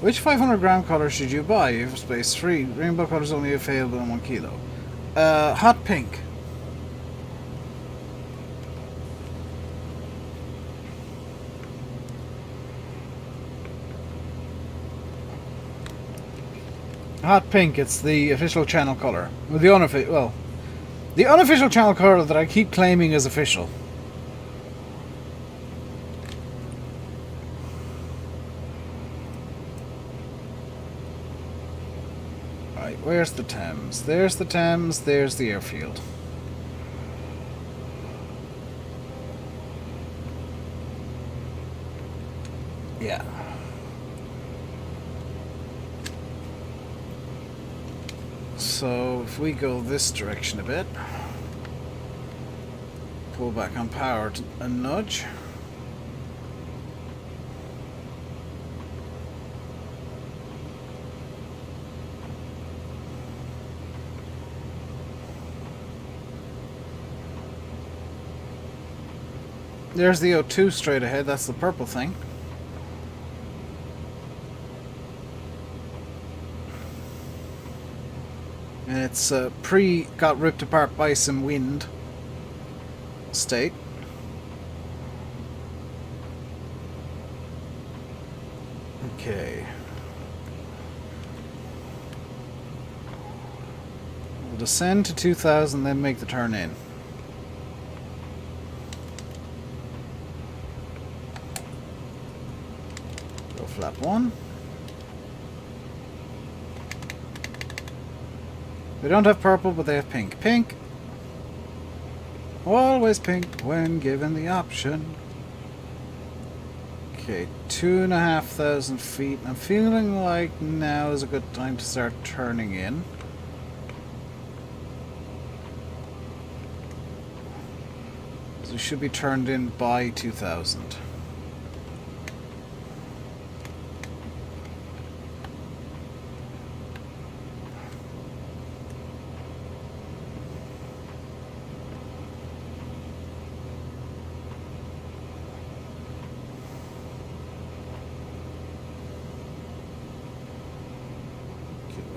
Which 500-gram color should you buy? You have space 3. Rainbow color is only available in 1 kilo. Hot pink. Hot pink, it's the official channel color. Well, the unofficial channel color that I keep claiming is official. Right, where's the Thames? There's the Thames, there's the airfield. Yeah. So if we go this direction a bit, pull back on power a nudge. There's the O2 straight ahead, that's the purple thing. And it's got ripped apart by some wind state. Okay. We'll descend to 2000, then make the turn in. Go flap 1. They don't have purple, but they have pink. Pink! Always pink when given the option. Okay, 2,500 feet. I'm feeling like now is a good time to start turning in. So we should be turned in by 2000.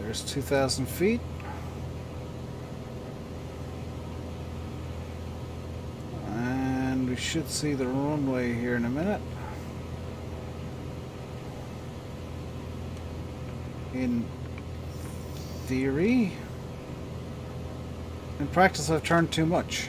There's 2,000 feet. And we should see the runway here in a minute. In theory. In practice, I've turned too much.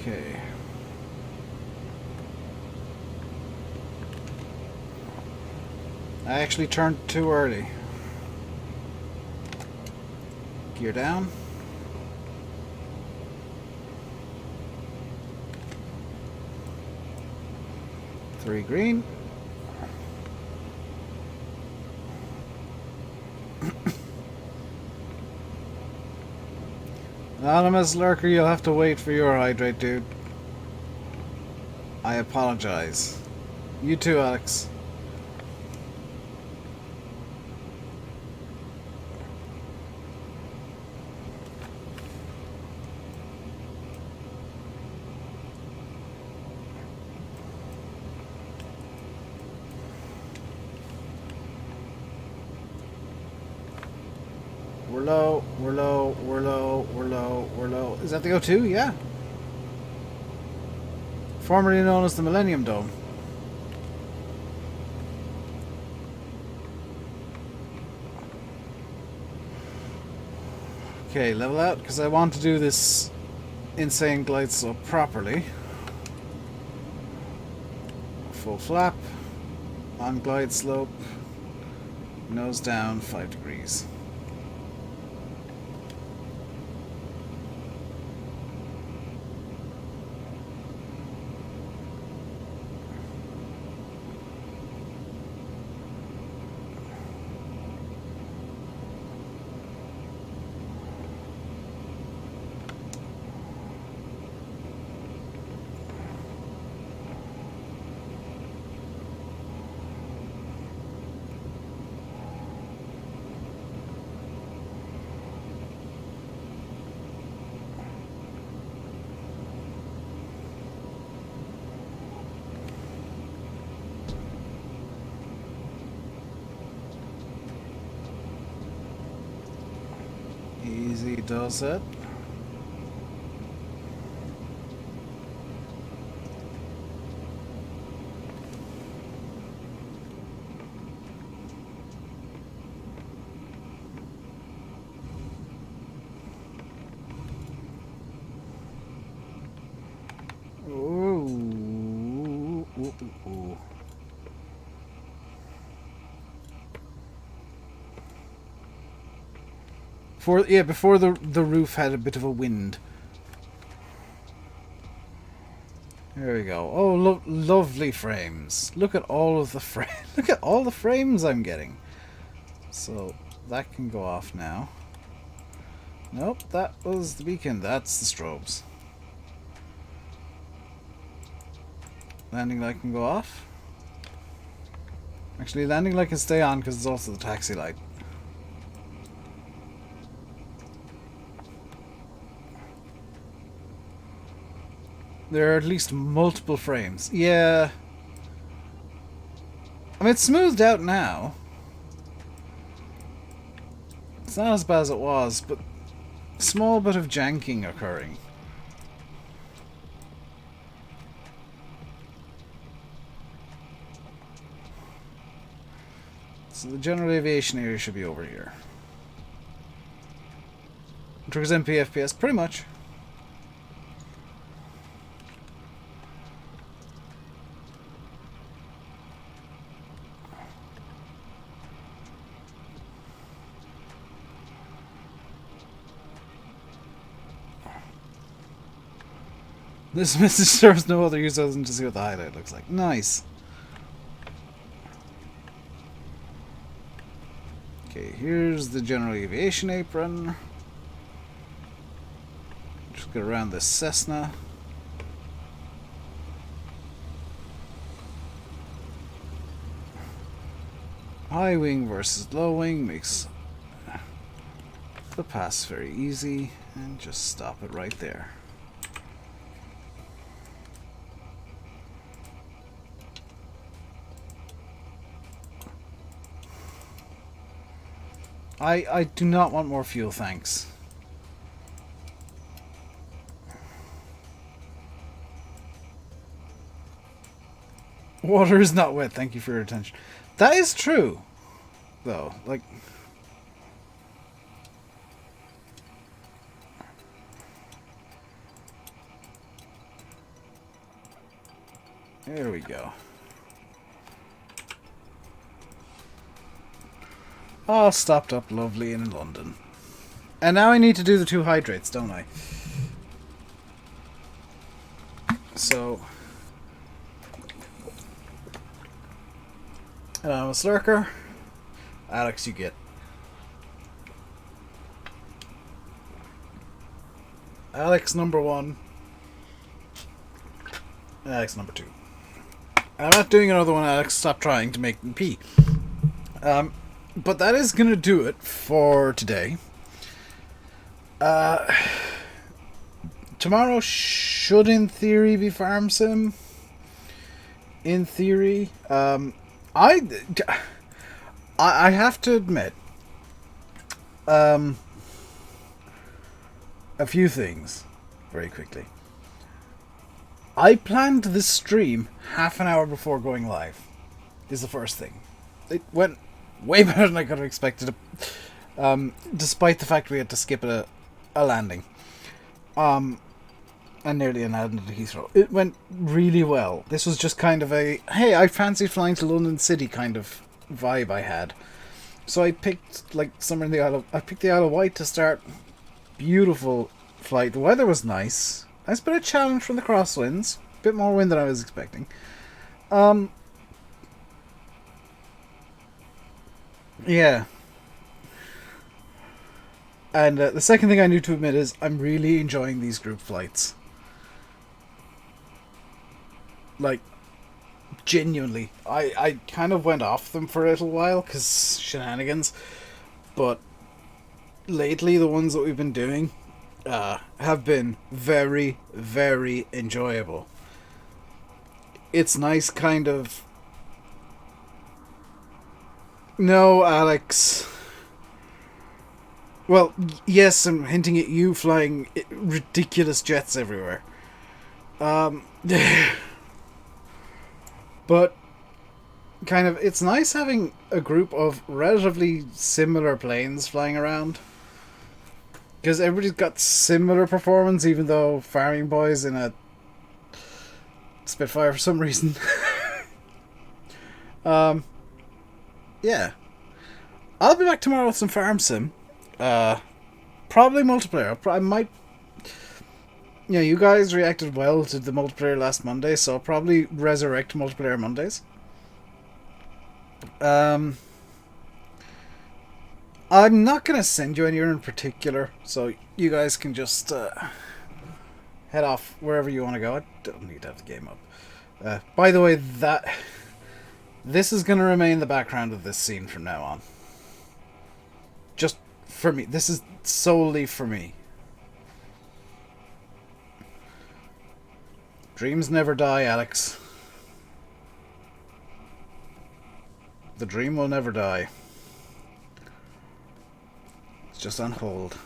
Okay. I actually turned too early. Gear down. Three green. Anonymous Lurker, you'll have to wait for your hydrate, dude. I apologize. You too, Alex. We're low, we're low, we're low, we're low, we're low. Is that the O2? Yeah. Formerly known as the Millennium Dome. Okay, level out, because I want to do this insane glide slope properly. Full flap, on glide slope, nose down, 5 degrees. Easy does it. Ooh. Before the roof had a bit of a wind. There we go. Oh, lovely frames. Look at all of the look at all the frames I'm getting. So that can go off now. Nope, that was the beacon. That's the strobes. Landing light can go off. Actually, landing light can stay on because it's also the taxi light. There are at least multiple frames. Yeah. I mean, it's smoothed out now. It's not as bad as it was, but a small bit of janking occurring. So the general aviation area should be over here. Triggers MP FPS, pretty much. This message serves no other use other than to see what the highlight looks like. Nice. Okay, here's the general aviation apron. Just get around this Cessna. High wing versus low wing makes the pass very easy, and just stop it right there. I do not want more fuel, thanks. Water is not wet, thank you for your attention. That is true, though. Like, there we go. All stopped up lovely in London. And now I need to do the 2 hydrates, don't I? So, I'm a Slurker. Alex, you get. Alex number 1. Alex number 2. I'm not doing another one, Alex. Stop trying to make me pee. But that is going to do it for today. Tomorrow should, in theory, be Farm Sim. In theory. I have to admit a few things very quickly. I planned this stream half an hour before going live, is the first thing. It went way better than I could have expected, despite the fact we had to skip it a landing. And nearly an landing to Heathrow. It went really well. This was just kind of a, hey, I fancy flying to London City kind of vibe I had. So I picked, like, somewhere in the I picked the Isle of Wight to start. Beautiful flight. The weather was nice. Nice bit of challenge from the crosswinds. Bit more wind than I was expecting. Yeah. And the second thing I need to admit is I'm really enjoying these group flights. Like, genuinely. I kind of went off them for a little while because shenanigans. But lately, the ones that we've been doing have been very, very enjoyable. It's nice, kind of. No, Alex. Well, yes, I'm hinting at you flying ridiculous jets everywhere. But kind of, it's nice having a group of relatively similar planes flying around. Because everybody's got similar performance, even though Farming Boy's in a Spitfire for some reason. Yeah. I'll be back tomorrow with some Farm Sim. Probably multiplayer. I might... Yeah, you guys reacted well to the multiplayer last Monday, so I'll probably resurrect multiplayer Mondays. I'm not going to send you anywhere in particular, so you guys can just head off wherever you want to go. I don't need to have the game up. By the way, this is going to remain the background of this scene from now on. Just for me. This is solely for me. Dreams never die, Alex. The dream will never die. It's just on hold.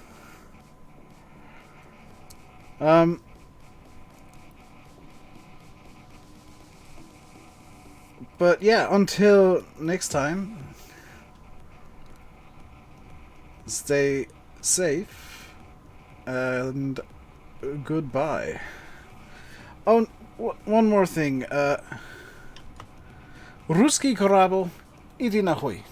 But yeah, until next time, stay safe and goodbye. Oh, one more thing. Ruski korabel, idi na chuj.